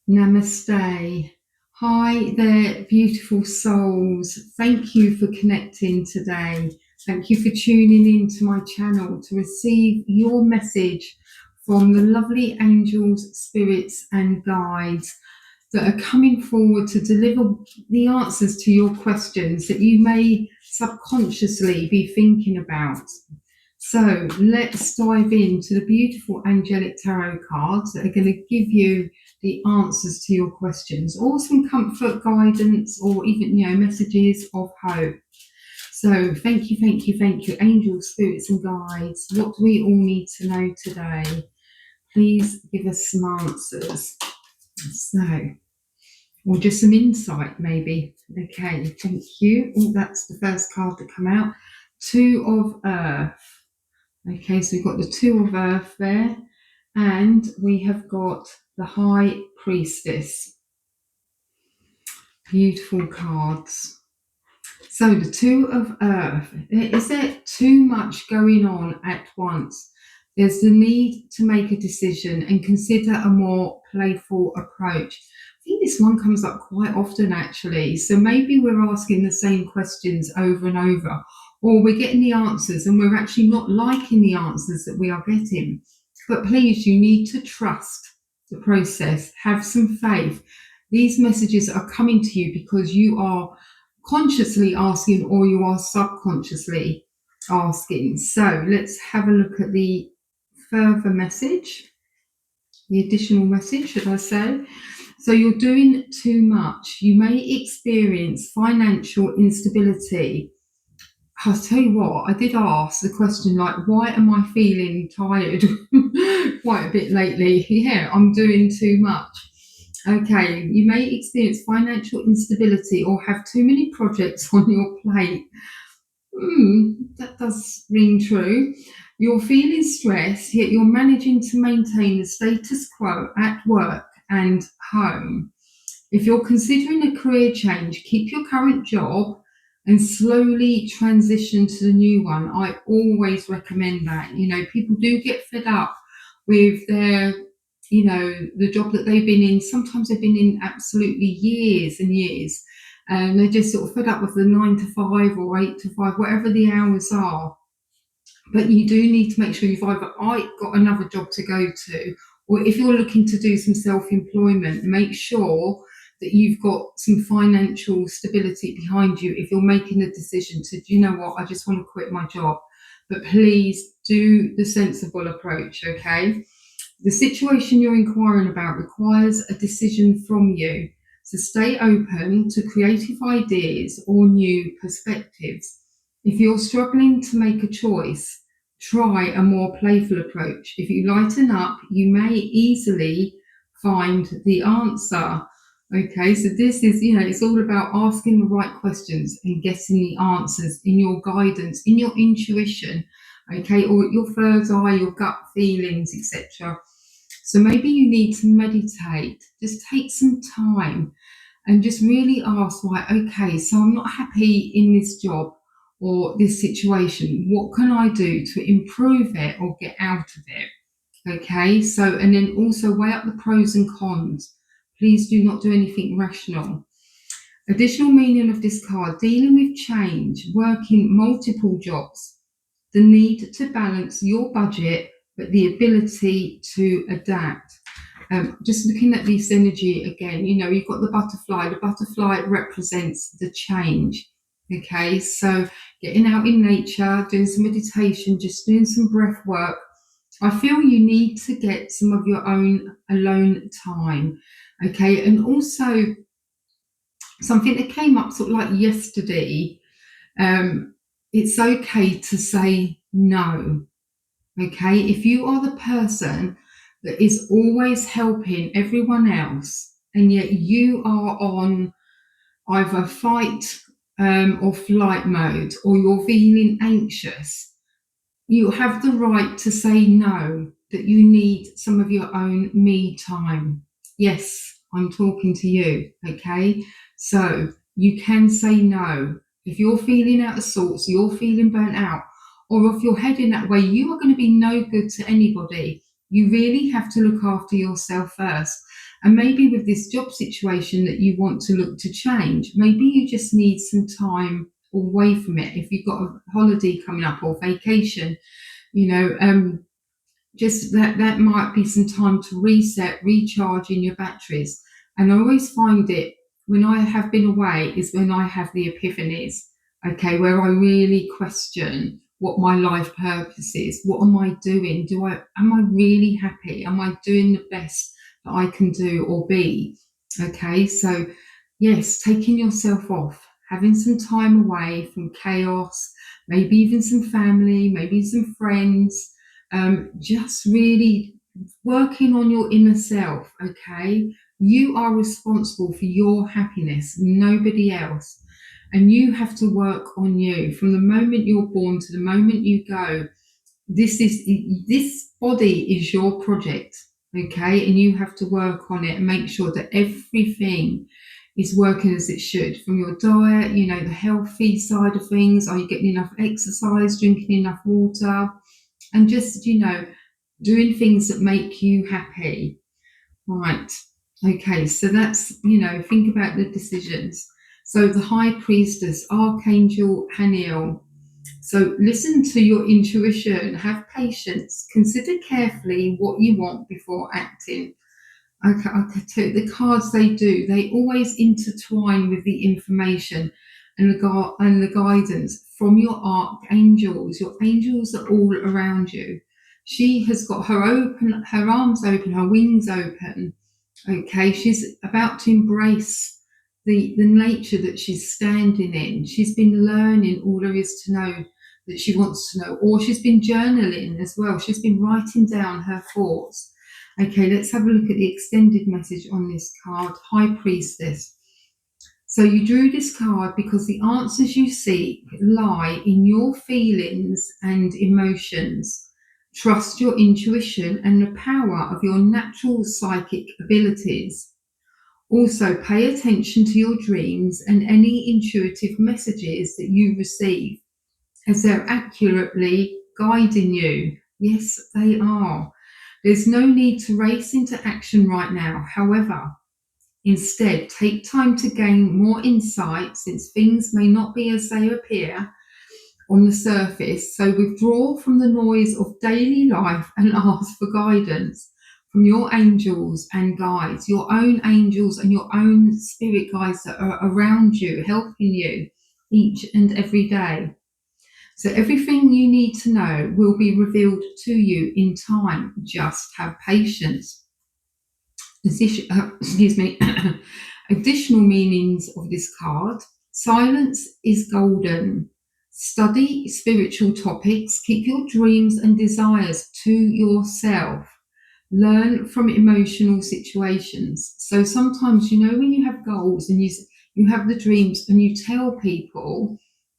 Namaste. Hi there, beautiful souls. Thank you for connecting today. Thank you for tuning in to my channel to receive your message from the lovely angels, spirits, and guides that are coming forward to deliver the answers to your questions that you may subconsciously be thinking about. So let's dive into the beautiful Angelic Tarot cards that are going to give you the answers to your questions, or some comfort, guidance, or even, messages of hope. So thank you, angels, spirits, and guides. What do we all need to know today? Please give us some answers. So, or just some insight, maybe. Okay, thank you. Oh, that's the first card that come out. Two of Earth. Okay, so we've got the Two of Earth there, and we have got the High Priestess. Beautiful cards. So the Two of Earth. Is there too much going on at once? There's the need to make a decision and consider a more playful approach. I think this one comes up quite often, actually. So maybe we're asking the same questions over and over, or we're getting the answers and we're actually not liking the answers that we are getting. But please, you need to trust the process. Have some faith. These messages are coming to you because you are consciously asking, or you are subconsciously asking. So let's have a look at the further message, the additional message, should I say. So you're doing too much. You may experience financial instability. I'll tell you what, I did ask the question, like, why am I feeling tired quite a bit lately? Yeah, I'm doing too much. Okay, you may experience financial instability or have too many projects on your plate. That does ring true. You're feeling stressed, yet you're managing to maintain the status quo at work and home. If you're considering a career change, keep your current job and slowly transition to the new one. I always recommend that. People do get fed up with their, the job that they've been in. Sometimes they've been in absolutely years and years, and they're just sort of fed up with the 9 to 5 or 8 to 5, whatever the hours are. But you do need to make sure you've either got another job to go to, or if you're looking to do some self-employment, make sure that you've got some financial stability behind you if you're making the decision to, do you know what, I just want to quit my job. But please do the sensible approach, okay? The situation you're inquiring about requires a decision from you. So stay open to creative ideas or new perspectives. If you're struggling to make a choice, try a more playful approach. If you lighten up, you may easily find the answer. Okay, so this is, it's all about asking the right questions and getting the answers in your guidance, in your intuition, okay, or your third eye, your gut feelings, etc. So maybe you need to meditate. Just take some time and just really ask, right, okay, so I'm not happy in this job or this situation. What can I do to improve it or get out of it? Okay, so, and then also weigh up the pros and cons. Please do not do anything rational. Additional meaning of this card: dealing with change, working multiple jobs, the need to balance your budget, but the ability to adapt. Just looking at this energy again, you've got the butterfly. The butterfly represents the change. Okay, so getting out in nature, doing some meditation, just doing some breath work. I feel you need to get some of your own alone time. Okay, and also something that came up sort of like yesterday, it's okay to say no. Okay, if you are the person that is always helping everyone else, and yet you are on either fight or flight mode, or you're feeling anxious, you have the right to say no, that you need some of your own me time. Yes, I'm talking to you, okay? So you can say no. If you're feeling out of sorts, you're feeling burnt out, or if you're heading that way, you are going to be no good to anybody. You really have to look after yourself first. And maybe with this job situation that you want to look to change, maybe you just need some time away from it. If you've got a holiday coming up or vacation, just that might be some time to reset, recharge in your batteries. And I always find it when I have been away is when I have the epiphanies, okay, where I really question what my life purpose is. What am I doing? Am I really happy? Am I doing the best that I can do or be? Okay, so yes, taking yourself off, having some time away from chaos, maybe even some family, maybe some friends, just really working on your inner self, okay? You are responsible for your happiness, nobody else. And you have to work on you from the moment you're born to the moment you go. This body is your project, okay? And you have to work on it and make sure that everything is working as it should. From your diet, the healthy side of things. Are you getting enough exercise, drinking enough water? And just, doing things that make you happy. Right. Okay. So that's, think about the decisions. So the High Priestess, Archangel Haniel. So listen to your intuition, have patience, consider carefully what you want before acting. Okay, the cards they always intertwine with the information and the guidance from your archangels. Your angels are all around you. She has got her arms open, her wings open. Okay, she's about to embrace the nature that she's standing in. She's been learning all there is to know that she wants to know, or she's been journaling as well. She's been writing down her thoughts. Okay, let's have a look at the extended message on this card, High Priestess. So you drew this card because the answers you seek lie in your feelings and emotions. Trust your intuition and the power of your natural psychic abilities. Also, pay attention to your dreams and any intuitive messages that you receive, as they're accurately guiding you. Yes, they are. There's no need to race into action right now. However, instead, take time to gain more insight since things may not be as they appear on the surface. So withdraw from the noise of daily life and ask for guidance from your angels and guides, your own angels and your own spirit guides that are around you, helping you each and every day. So everything you need to know will be revealed to you in time. Just have patience. Excuse me. Additional meanings of this card. Silence is golden. Study spiritual topics. Keep your dreams and desires to yourself. Learn from emotional situations. So sometimes, when you have goals and you have the dreams and you tell people,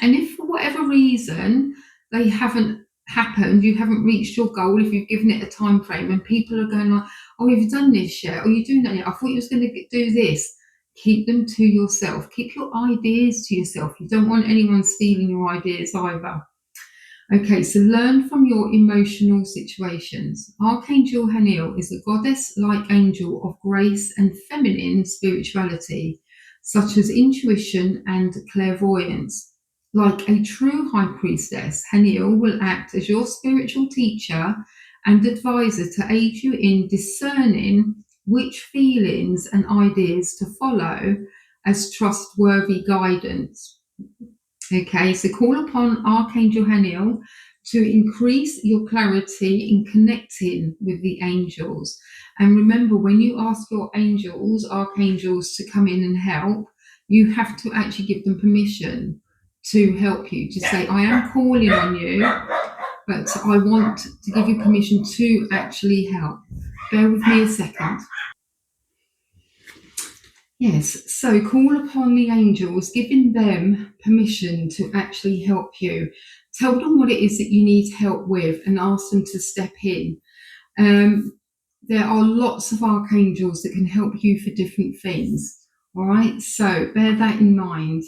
and if for whatever reason they haven't happened, you haven't reached your goal, if you've given it a time frame and people are going like, oh, have you done this yet? Or you doing that yet? I thought you was going to do this. Keep them to yourself. Keep your ideas to yourself. You don't want anyone stealing your ideas either. Okay, so learn from your emotional situations. Archangel Haniel is a goddess-like angel of grace and feminine spirituality, such as intuition and clairvoyance. Like a true high priestess, Haniel will act as your spiritual teacher and advisor to aid you in discerning which feelings and ideas to follow as trustworthy guidance. Okay, so call upon Archangel Haniel to increase your clarity in connecting with the angels. And remember, when you ask your archangels to come in and help, you have to actually give them permission to help you, to say, I am calling on you, but I want to give you permission to actually help. Bear with me a second. Yes, so call upon the angels, giving them permission to actually help you. Tell them what it is that you need help with and ask them to step in. There are lots of archangels that can help you for different things. All right, so bear that in mind.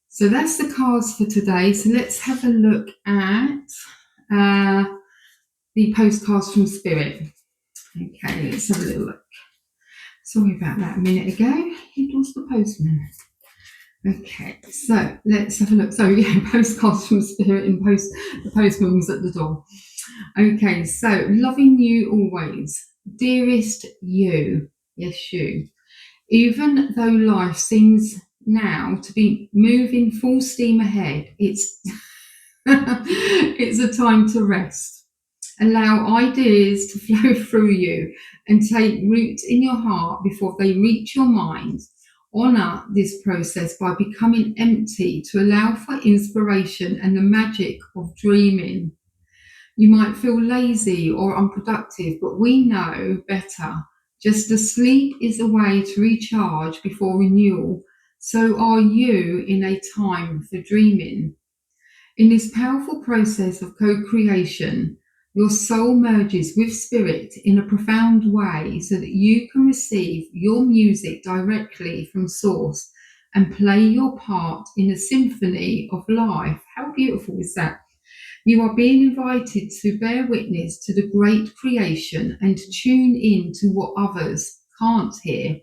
So that's the cards for today. So let's have a look at the postcards from Spirit. Okay, let's have a little look. Sorry about that a minute ago. It was the postman. Okay, so let's have a look. So yeah, postcards from Spirit and the postman was at the door. Okay, so loving you always. Dearest you. Yes, you. Even though life seems now to be moving full steam ahead, it's it's a time to rest. Allow ideas to flow through you and take root in your heart before they reach your mind. Honor this process by becoming empty to allow for inspiration and the magic of dreaming. You might feel lazy or unproductive, but we know better. Just as sleep is a way to recharge before renewal, so are you in a time for dreaming. In this powerful process of co-creation, your soul merges with spirit in a profound way so that you can receive your music directly from source and play your part in the symphony of life. How beautiful is that? You are being invited to bear witness to the great creation and to tune in to what others can't hear.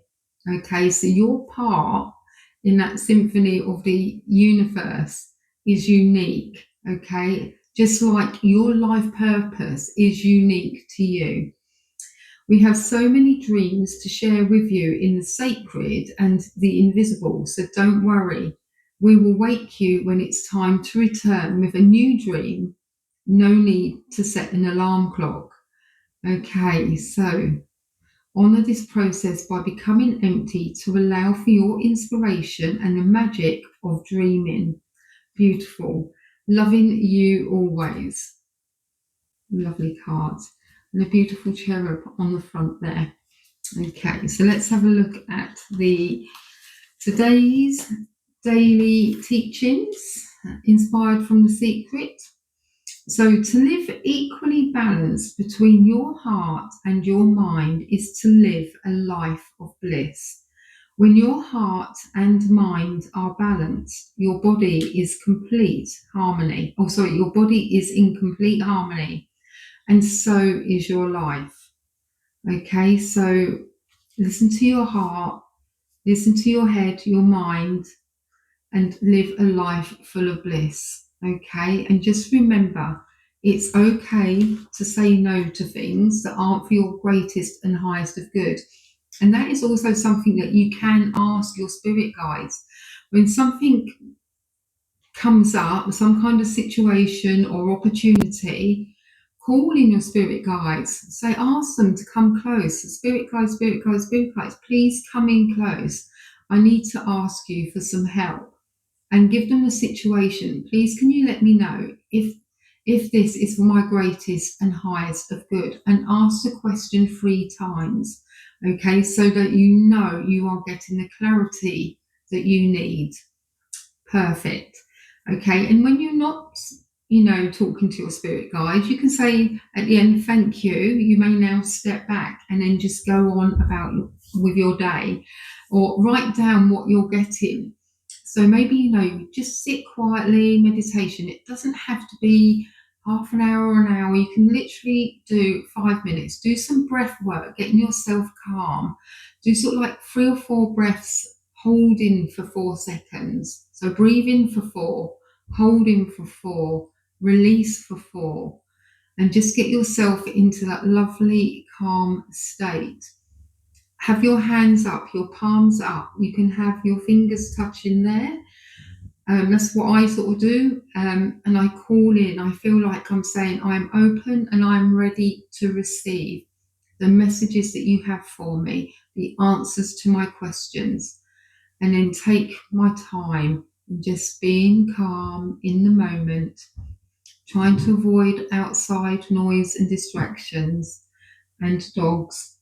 Okay, so your part in that symphony of the universe is unique. Okay, just like your life purpose is unique to you. We have so many dreams to share with you in the sacred and the invisible, so don't worry. We will wake you when it's time to return with a new dream. No need to set an alarm clock. Okay, so honor this process by becoming empty to allow for your inspiration and the magic of dreaming. Beautiful. Loving you always. Lovely cards. And a beautiful cherub on the front there. Okay, so let's have a look at today's daily teachings inspired from The Secret. So to live equally balanced between your heart and your mind is to live a life of bliss. When your heart and mind are balanced, your body is complete harmony. Your body is in complete harmony, and so is your life. Okay, so listen to your heart, listen to your head, your mind, and live a life full of bliss. Okay, and just remember, it's okay to say no to things that aren't for your greatest and highest of good. And that is also something that you can ask your spirit guides. When something comes up, some kind of situation or opportunity, call in your spirit guides. Say, ask them to come close. Spirit guides, spirit guides, spirit guides, please come in close. I need to ask you for some help. And give them the situation. Please, can you let me know if this is for my greatest and highest of good? And ask the question 3 times, okay, so that you know you are getting the clarity that you need. Perfect. Okay, and when you're not, talking to your spirit guide, you can say at the end, thank you. You may now step back and then just go on with your day, or write down what you're getting. So maybe, just sit quietly, meditation. It doesn't have to be half an hour or an hour. You can literally do 5 minutes. Do some breath work, getting yourself calm. Do sort of like 3 or 4 breaths, hold in for 4 seconds. So breathe in for 4, hold in for 4, release for 4, and just get yourself into that lovely, calm state. Have your hands up, your palms up. You can have your fingers touching there. That's what I sort of do. And I call in. I feel like I'm saying I'm open and I'm ready to receive the messages that you have for me, the answers to my questions. And then take my time and just being calm in the moment, trying to avoid outside noise and distractions and dogs.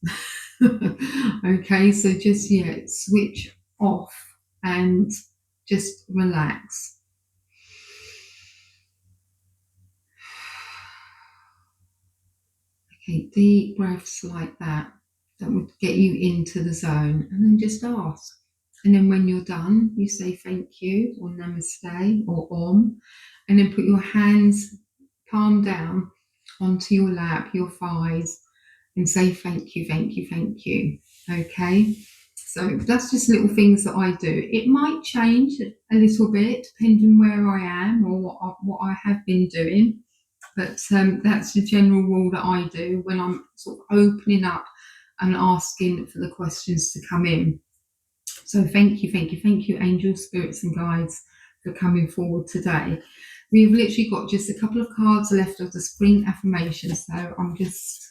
Okay, so just switch off and just relax. Okay, deep breaths like that would get you into the zone, and then just ask. And then when you're done, you say thank you or namaste or om, and then put your hands palm down onto your lap, your thighs, and say thank you, thank you, thank you. Okay, so that's just little things that I do. It might change a little bit depending where I am or what I have been doing, but that's the general rule that I do when I'm sort of opening up and asking for the questions to come in. So thank you, thank you, thank you, angels, spirits and guides, for coming forward today. We've literally got just a couple of cards left of the spring affirmation, so I'm just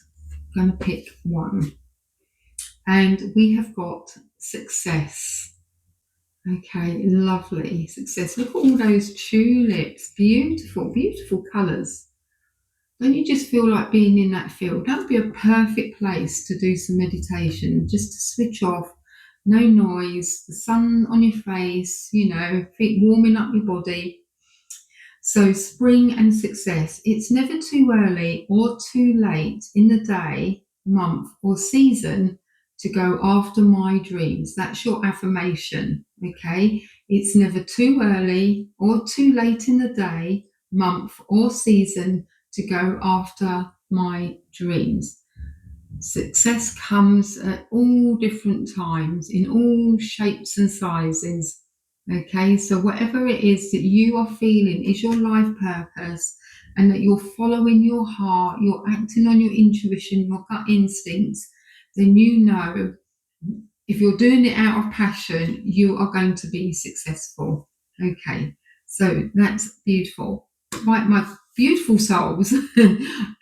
going to pick one. And we have got success. Okay, lovely. Success. Look at all those tulips. Beautiful, beautiful colours. Don't you just feel like being in that field? That would be a perfect place to do some meditation, just to switch off, no noise, the sun on your face, feet warming up your body. So spring and success. It's never too early or too late in the day, month or season to go after my dreams. That's your affirmation, okay? It's never too early or too late in the day, month or season to go after my dreams. Success comes at all different times, in all shapes and sizes. Okay, so whatever it is that you are feeling is your life purpose, and that you're following your heart, you're acting on your intuition, your gut instincts, then if you're doing it out of passion, you are going to be successful. Okay, so that's beautiful. Right, my beautiful souls,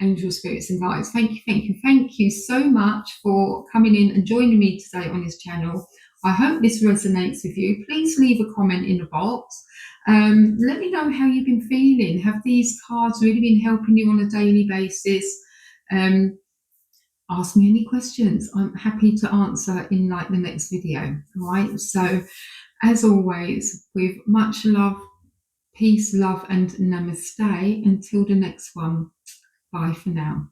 angel spirits and guides, thank you so much for coming in and joining me today on this channel. I hope this resonates with you. Please leave a comment in the box. Let me know how you've been feeling. Have these cards really been helping you on a daily basis? Ask me any questions. I'm happy to answer in the next video. All right. So as always, with much love, peace, love, and namaste. Until the next one. Bye for now.